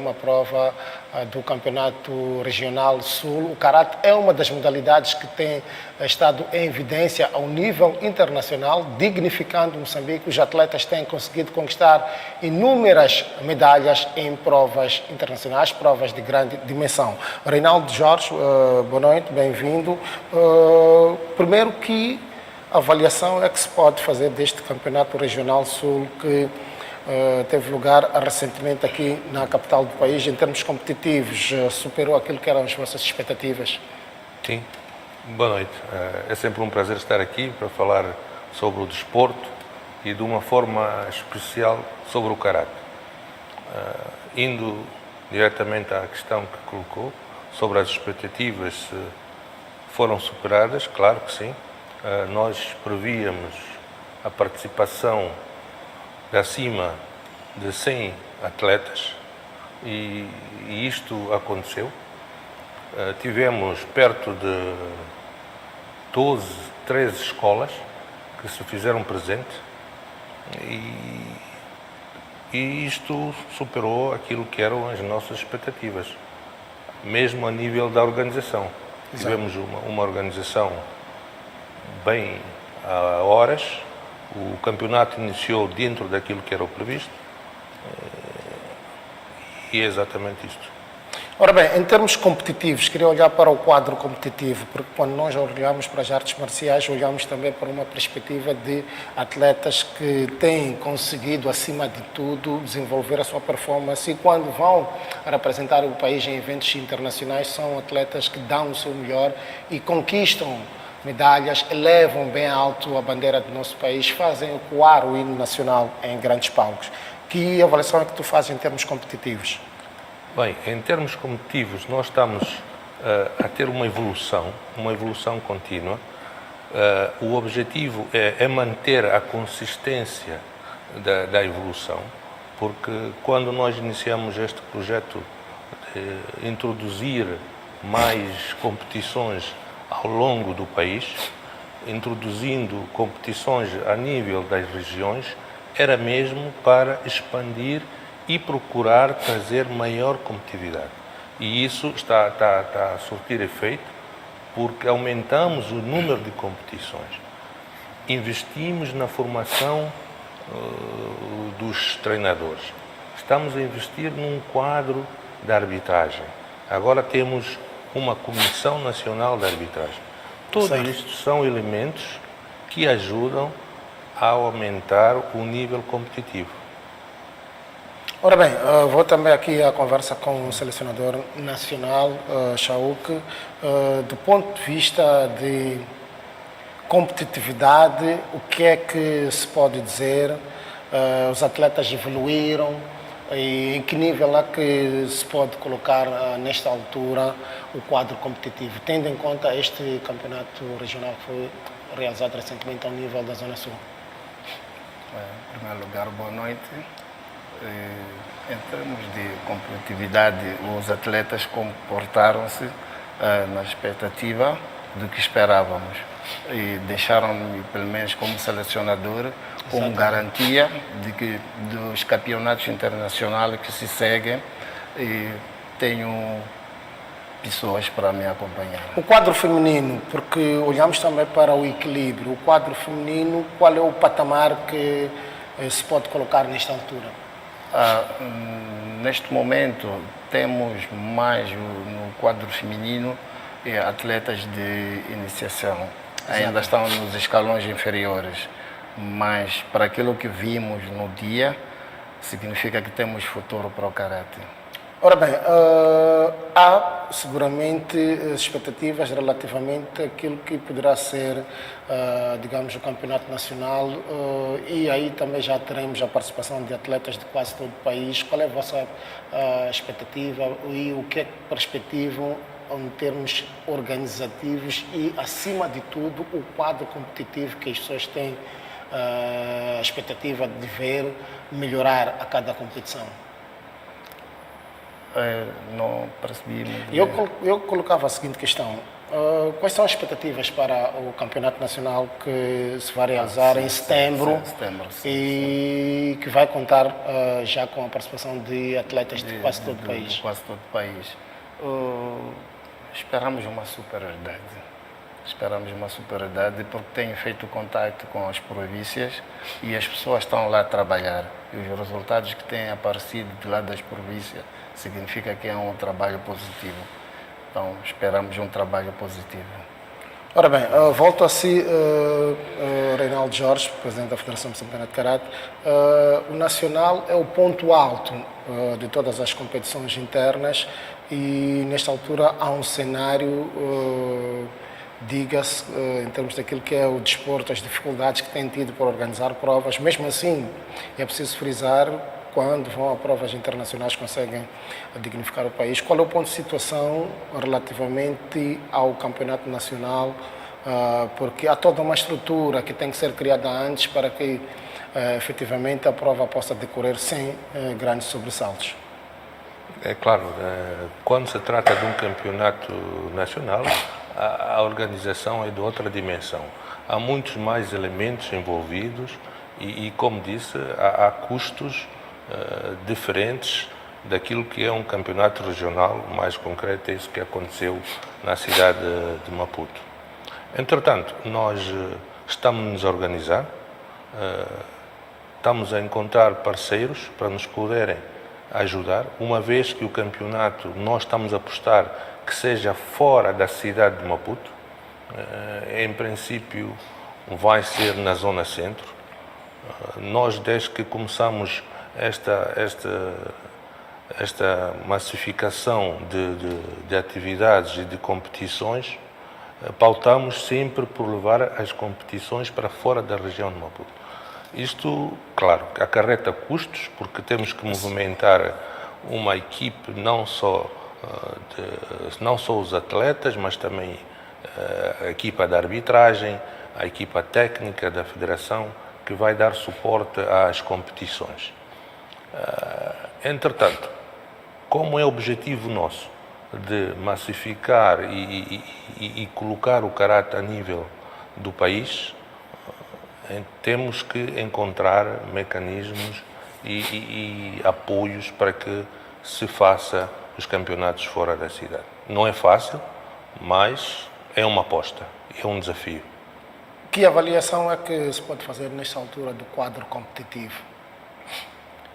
uma prova do Campeonato Regional Sul. O Karate é uma das modalidades que tem estado em evidência ao nível internacional, dignificando Moçambique. Os atletas têm conseguido conquistar inúmeras medalhas em provas internacionais, provas de grande dimensão. Reinaldo Jorge, boa noite, bem-vindo. Primeiro, que avaliação é que se pode fazer deste Campeonato Regional Sul que teve lugar recentemente aqui na capital do país? Em termos competitivos, superou aquilo que eram as vossas expectativas? Sim, boa noite. É sempre um prazer estar aqui para falar sobre o desporto e de uma forma especial sobre o karate. Indo diretamente à questão que colocou, sobre as expectativas se foram superadas, claro que sim. Nós prevíamos a participação de acima de 100 atletas e isto aconteceu. Tivemos perto de 12, 13 escolas que se fizeram presente e isto superou aquilo que eram as nossas expectativas, mesmo a nível da organização. Exato. Tivemos uma organização bem a horas, o campeonato iniciou dentro daquilo que era o previsto e é exatamente isto. Ora bem, em termos competitivos, queria olhar para o quadro competitivo, porque quando nós olhamos para as artes marciais, olhamos também para uma perspectiva de atletas que têm conseguido, acima de tudo, desenvolver a sua performance e quando vão representar o país em eventos internacionais, são atletas que dão o seu melhor e conquistam medalhas, elevam bem alto a bandeira do nosso país, fazem ecoar o hino nacional em grandes palcos. Que avaliação é que tu fazes em termos competitivos? Bem, em termos competitivos, nós estamos a ter uma evolução contínua. O objetivo é manter a consistência da evolução, porque quando nós iniciamos este projeto de introduzir mais competições ao longo do país, introduzindo competições a nível das regiões, era mesmo para expandir e procurar trazer maior competitividade. E isso está a surtir efeito, porque aumentamos o número de competições. Investimos na formação dos treinadores. Estamos a investir num quadro de arbitragem. Agora temos uma Comissão Nacional de Arbitragem. Tudo isto são elementos que ajudam a aumentar o nível competitivo. Ora bem, vou também aqui à conversa com o selecionador nacional, Chauk. Do ponto de vista de competitividade, o que é que se pode dizer? Os atletas evoluíram? E em que nível é que se pode colocar nesta altura o quadro competitivo, tendo em conta este campeonato regional que foi realizado recentemente ao nível da Zona Sul? Em primeiro lugar, boa noite. Em termos de competitividade, os atletas comportaram-se na expectativa do que esperávamos e deixaram-me, pelo menos como selecionador, com garantia de que dos campeonatos internacionais que se seguem e tenho pessoas para me acompanhar. O quadro feminino, porque olhamos também para o equilíbrio, o quadro feminino, qual é o patamar que se pode colocar nesta altura? Neste momento temos mais no quadro feminino atletas de iniciação. Ainda estão nos escalões inferiores, mas para aquilo que vimos no dia, significa que temos futuro para o karate. Ora bem, há seguramente expectativas relativamente àquilo que poderá ser, digamos, o campeonato nacional e aí também já teremos a participação de atletas de quase todo o país. Qual é a vossa expectativa e o que é que perspectivam em termos organizativos e, acima de tudo, o quadro competitivo que as pessoas têm a expectativa de ver melhorar a cada competição? Não percebi muito bem. Eu colocava a seguinte questão. Quais são as expectativas para o Campeonato Nacional que se vai realizar em setembro, e que vai contar já com a participação de atletas de quase todo o país? De quase todo o país. Esperamos uma superioridade. Esperamos uma superioridade porque tenho feito contato com as províncias e as pessoas estão lá a trabalhar. E os resultados que têm aparecido de lá das províncias significa que é um trabalho positivo. Então, esperamos um trabalho positivo. Ora bem, volto a si, Reinaldo Jorge, Presidente da Federação Moçambicana de Karate. O Nacional é o ponto alto de todas as competições internas e, nesta altura, há um cenário, diga-se, em termos daquilo que é o desporto, as dificuldades que tem tido para organizar provas. Mesmo assim, é preciso frisar, quando vão a provas internacionais conseguem dignificar o país. Qual é o ponto de situação relativamente ao campeonato nacional? Porque há toda uma estrutura que tem que ser criada antes para que efetivamente a prova possa decorrer sem grandes sobressaltos. É claro, quando se trata de um campeonato nacional, a organização é de outra dimensão. Há muitos mais elementos envolvidos e como disse, há custos diferentes daquilo que é um campeonato regional. Mais concreto, é isso que aconteceu na cidade de Maputo. Entretanto, nós estamos a organizar, estamos a encontrar parceiros para nos poderem ajudar, uma vez que o campeonato nós estamos a apostar que seja fora da cidade de Maputo. Em princípio vai ser na zona centro. Nós, desde que começamos esta massificação de atividades e de competições, pautamos sempre por levar as competições para fora da região de Maputo. Isto, claro, acarreta custos, porque temos que movimentar uma equipe, não só os atletas, mas também a equipa de arbitragem, a equipa técnica da federação, que vai dar suporte às competições. Entretanto, como é objetivo nosso de massificar e colocar o karate a nível do país, temos que encontrar mecanismos e apoios para que se faça os campeonatos fora da cidade. Não é fácil, mas é uma aposta, é um desafio. Que avaliação é que se pode fazer nesta altura do quadro competitivo?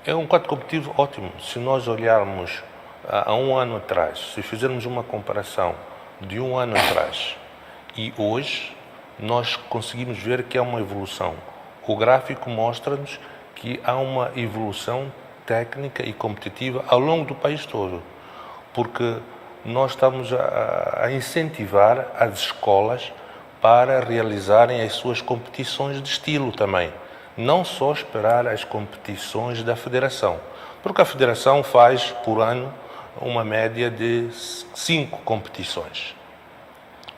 É um quadro competitivo ótimo. Se nós olharmos há um ano atrás, se fizermos uma comparação de um ano atrás e hoje, nós conseguimos ver que há uma evolução. O gráfico mostra-nos que há uma evolução técnica e competitiva ao longo do país todo, porque nós estamos a incentivar as escolas para realizarem as suas competições de estilo também. Não só esperar as competições da federação, porque a federação faz por ano uma média de 5 competições.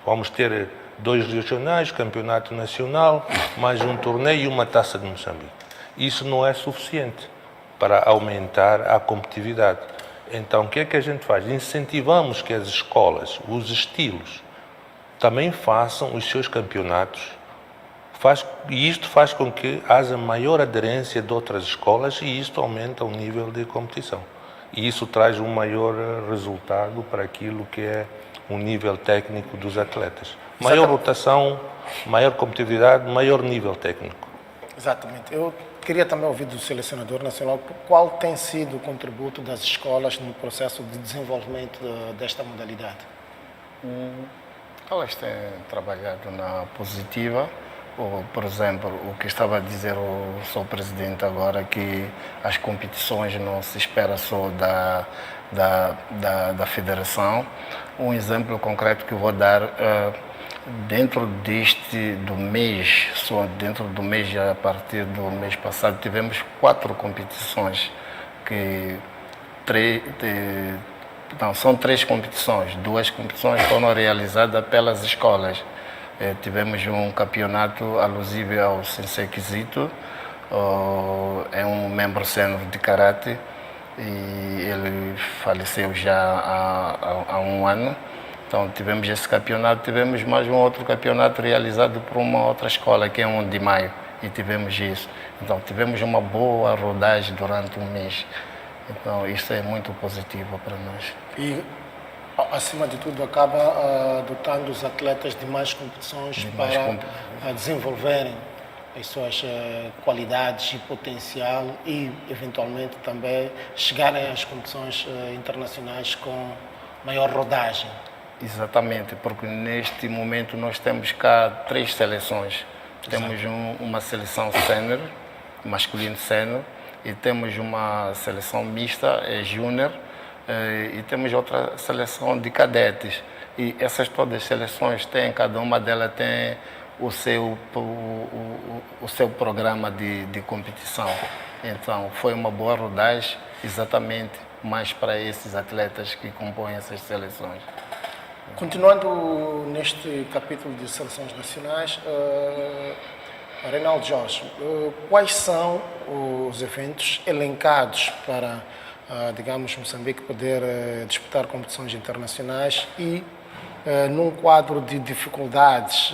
Vamos ter 2 regionais, campeonato nacional, mais um torneio e uma taça de Moçambique. Isso não é suficiente para aumentar a competitividade. Então, o que é que a gente faz? Incentivamos que as escolas, os estilos, também façam os seus campeonatos. E isto faz com que haja maior aderência de outras escolas e isto aumenta o nível de competição. E isso traz um maior resultado para aquilo que é o nível técnico dos atletas. Maior rotação, maior competitividade, maior nível técnico. Exatamente. Eu queria também ouvir do selecionador nacional qual tem sido o contributo das escolas no processo de desenvolvimento desta modalidade. Elas têm trabalhado na positiva. Por exemplo, o que estava a dizer o seu presidente agora, que as competições não se espera só da federação. Um exemplo concreto que eu vou dar, dentro do mês, só dentro do mês, já a partir do mês passado, tivemos 4 competições, são 3 competições, 2 competições foram realizadas pelas escolas. Tivemos um campeonato alusível ao Sensei Kizito, é um membro sênior de Karate e ele faleceu já há um ano. Então tivemos esse campeonato, tivemos mais um outro campeonato realizado por uma outra escola, que é 1 de maio, e tivemos isso. Então tivemos uma boa rodagem durante um mês. Então isso é muito positivo para nós. E, acima de tudo, acaba dotando os atletas de mais competições para desenvolverem as suas qualidades e potencial e, eventualmente, também chegarem às competições internacionais com maior rodagem. Exatamente, porque neste momento nós temos cá 3 seleções. Exato. Temos uma seleção sénior, masculino sénior, e temos uma seleção mista, júnior, e temos outra seleção de cadetes. E essas todas as seleções têm, cada uma delas tem o seu programa de competição. Então foi uma boa rodagem, exatamente mais para esses atletas que compõem essas seleções. Continuando neste capítulo de seleções nacionais, Reinaldo Jorge, quais são os eventos elencados para, digamos, Moçambique poder disputar competições internacionais e num quadro de dificuldades,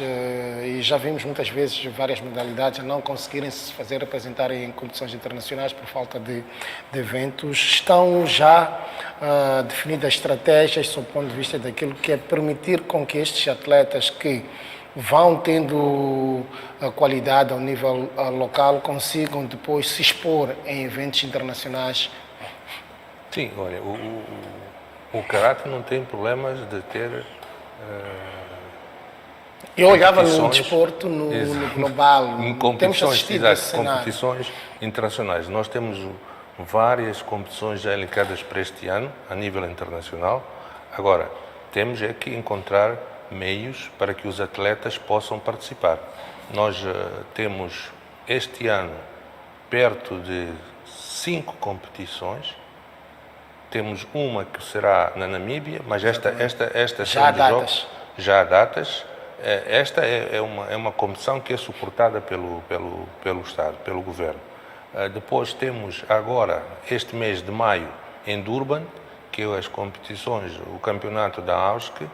e já vimos muitas vezes várias modalidades a não conseguirem se fazer representar em competições internacionais por falta de eventos, estão já definidas estratégias sob o ponto de vista daquilo que é permitir com que estes atletas que vão tendo a qualidade ao nível local consigam depois se expor em eventos internacionais? Sim, olha, o Karate não tem problemas de ter eu olhava no desporto, no global, em temos assistido a esse cenário. Competições internacionais. Nós temos várias competições já elencadas para este ano, a nível internacional. Agora, temos é que encontrar meios para que os atletas possam participar. Nós temos este ano perto de 5 competições. Temos uma que será na Namíbia, mas esta já há datas. Já há datas. Esta é uma competição que é suportada pelo Estado, pelo Governo. Depois temos agora, este mês de maio, em Durban, que é as competições, o campeonato da AUSC,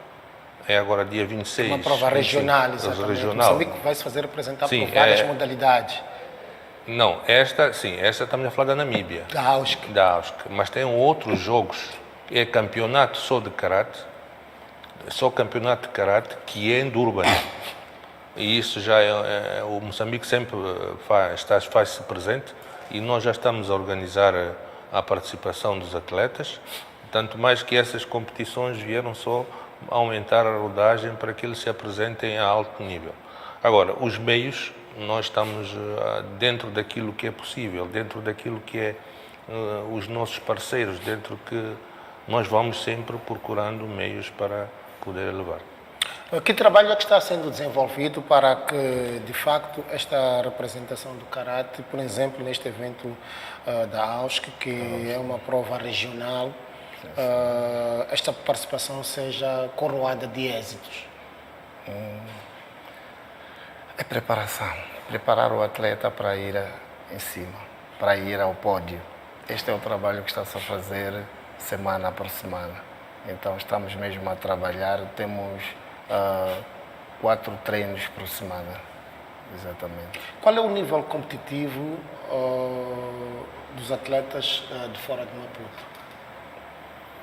é agora dia 26. Uma prova regional, exatamente. Moçambique vai se fazer representar por várias modalidades. Não, esta estamos a falar da Namíbia. Da AUSC. Mas tem outros jogos, é campeonato só de karate, campeonato de karate, que é em Durban. E isso já o Moçambique sempre faz-se presente e nós já estamos a organizar a participação dos atletas, tanto mais que essas competições vieram só aumentar a rodagem para que eles se apresentem a alto nível. Agora, os meios, nós estamos dentro daquilo que é possível, dentro daquilo que é os nossos parceiros, dentro que nós vamos sempre procurando meios para poder levar. Que trabalho é que está sendo desenvolvido para que, de facto, esta representação do Karate, por exemplo, neste evento da AUSC, que é uma prova regional, esta participação seja coroada de êxitos? É preparação. Preparar o atleta para ir em cima, para ir ao pódio. Este é o trabalho que está-se a fazer semana por semana. Então estamos mesmo a trabalhar, temos 4 treinos por semana, exatamente. Qual é o nível competitivo dos atletas de fora de Maputo?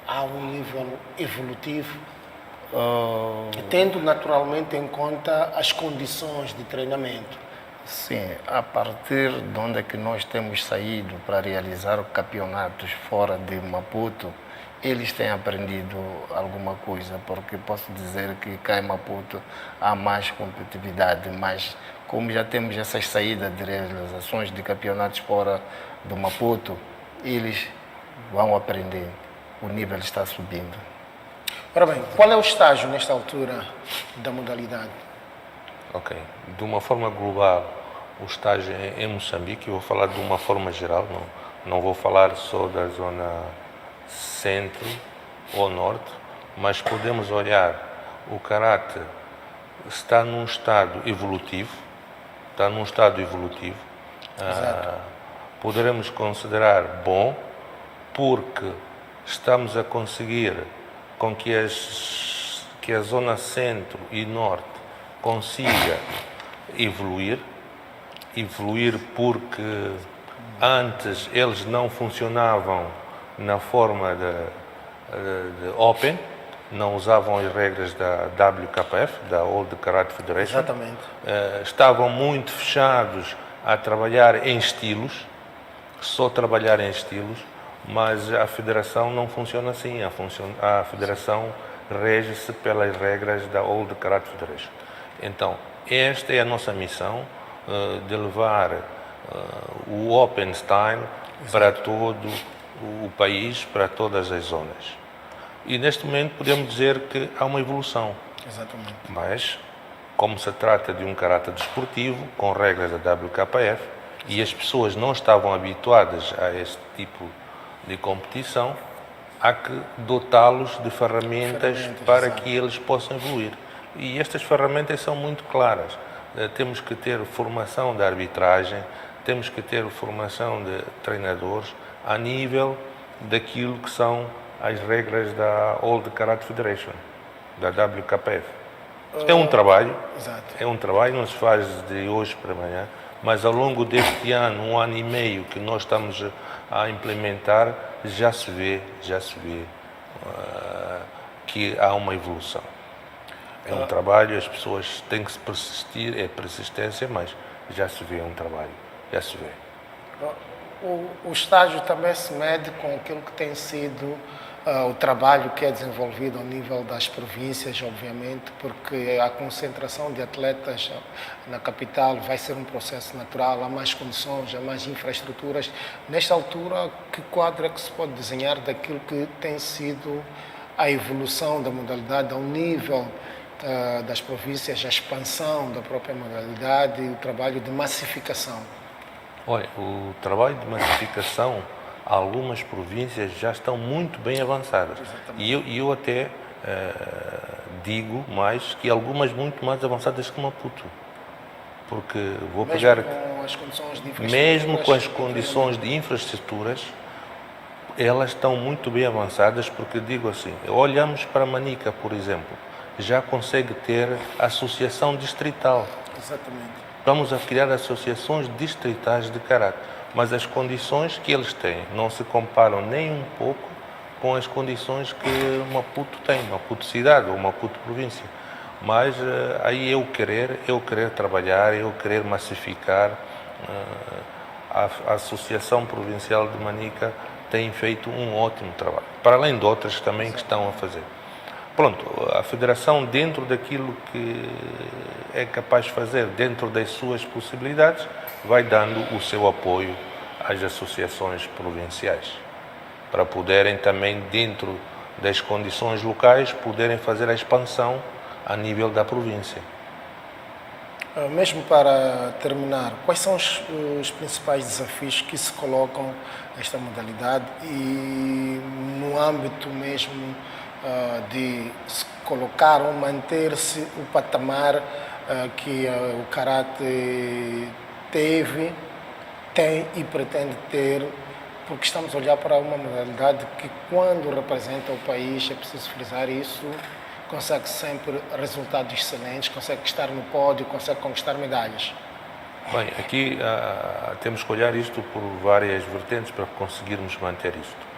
Há um nível evolutivo? Tendo naturalmente em conta as condições de treinamento. Sim, a partir de onde é que nós temos saído para realizar campeonatos fora de Maputo, eles têm aprendido alguma coisa, porque posso dizer que cá em Maputo há mais competitividade, mas como já temos essas saídas de realizações de campeonatos fora do Maputo, eles vão aprender, o nível está subindo. Ora bem, qual é o estágio nesta altura da modalidade? Ok. De uma forma global, o estágio em Moçambique, eu vou falar de uma forma geral, não vou falar só da zona centro ou norte, mas podemos olhar, o Karate está num estado evolutivo, poderemos considerar bom, porque estamos a conseguir com que as que a zona centro e norte consiga evoluir porque antes eles não funcionavam na forma de Open, não usavam as regras da WKF, da World Karate Federation. Exatamente. Estavam muito fechados a trabalhar em estilos, só trabalhar em estilos, mas a federação não funciona assim. A federação rege-se pelas regras da World Karate Federation. Então, esta é a nossa missão, de levar o Open Style para todo o país, para todas as zonas. E neste momento podemos dizer que há uma evolução. Exatamente. Mas, como se trata de um caráter desportivo, com regras da WKF, e as pessoas não estavam habituadas a este tipo de competição, há que dotá-los de ferramentas para exato. que eles possam evoluir. E estas ferramentas são muito claras. Temos que ter formação de arbitragem, temos que ter formação de treinadores a nível daquilo que são as regras da World Karate Federation, da WKF. Isto é um trabalho, não se faz de hoje para amanhã, mas ao longo deste ano, 1 ano e meio que nós estamos a implementar, já se vê que há uma evolução. É um trabalho, as pessoas têm que se persistir, é persistência, mas já se vê um trabalho, já se vê. O estágio também se mede com aquilo que tem sido o trabalho que é desenvolvido ao nível das províncias, obviamente, porque a concentração de atletas na capital vai ser um processo natural, há mais condições, há mais infraestruturas. Nesta altura, que quadro é que se pode desenhar daquilo que tem sido a evolução da modalidade ao nível das províncias, a expansão da própria modalidade e o trabalho de massificação? Olha, o trabalho de massificação, algumas províncias já estão muito bem avançadas. E eu até digo mais que algumas muito mais avançadas que Maputo. Porque vou pegar... Mesmo com as condições de infraestruturas, elas estão muito bem avançadas, porque digo assim, olhamos para Manica, por exemplo, já consegue ter associação distrital. Exatamente. Vamos a criar associações distritais de karate, mas as condições que eles têm não se comparam nem um pouco com as condições que Maputo tem, Maputo cidade ou Maputo província. Mas aí eu querer trabalhar, eu querer massificar. A Associação Provincial de Manica tem feito um ótimo trabalho, para além de outras também que estão a fazer. Pronto, a Federação, dentro daquilo que é capaz de fazer, dentro das suas possibilidades, vai dando o seu apoio às associações provinciais, para poderem também, dentro das condições locais, poderem fazer a expansão a nível da província. Mesmo para terminar, quais são os principais desafios que se colocam nesta modalidade e no âmbito mesmo de se colocar ou manter-se o patamar que o Karate teve, tem e pretende ter, porque estamos a olhar para uma modalidade que, quando representa o país, é preciso frisar isso, consegue sempre resultados excelentes, consegue estar no pódio, consegue conquistar medalhas. Bem, aqui temos que olhar isto por várias vertentes para conseguirmos manter isto.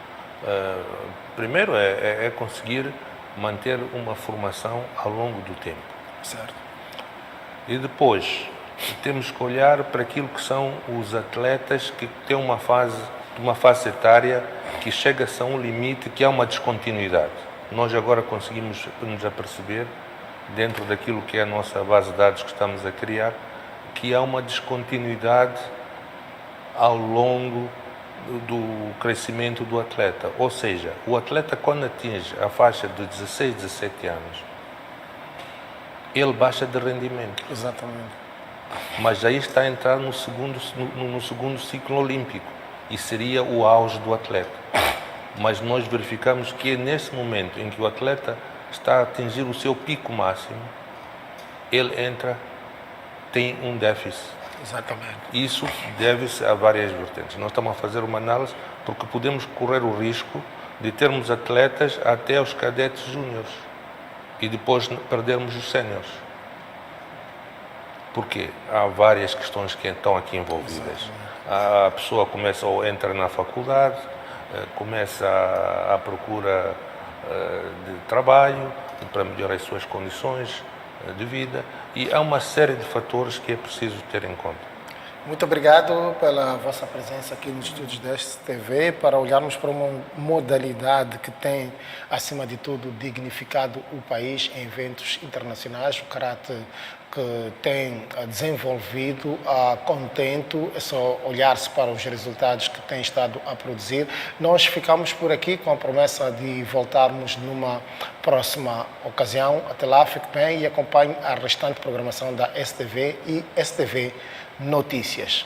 Primeiro é conseguir manter uma formação ao longo do tempo. Certo. E depois temos que olhar para aquilo que são os atletas que têm uma fase etária que chega-se a um limite que há uma descontinuidade. Nós agora conseguimos nos aperceber, dentro daquilo que é a nossa base de dados que estamos a criar, que há uma descontinuidade ao longo do crescimento do atleta. Ou seja, o atleta, quando atinge a faixa de 16, 17 anos, ele baixa de rendimento. Exatamente. Mas aí está a entrar no segundo ciclo olímpico e seria o auge do atleta. Mas nós verificamos que é nesse momento em que o atleta está a atingir o seu pico máximo, ele tem um déficit. Exatamente. Isso deve-se a várias vertentes. Nós estamos a fazer uma análise porque podemos correr o risco de termos atletas até os cadetes júniores. e depois perdermos os séniores. Porquê? Há várias questões que estão aqui envolvidas. A pessoa começa ou entra na faculdade, começa à procura de trabalho para melhorar as suas condições de vida, e há uma série de fatores que é preciso ter em conta. Muito obrigado pela vossa presença aqui nos estúdios da STV para olharmos para uma modalidade que tem, acima de tudo, dignificado o país em eventos internacionais, o caráter que tem desenvolvido contento, é só olhar-se para os resultados que tem estado a produzir. Nós ficamos por aqui com a promessa de voltarmos numa próxima ocasião. Até lá, fique bem e acompanhe a restante programação da STV e STV Notícias.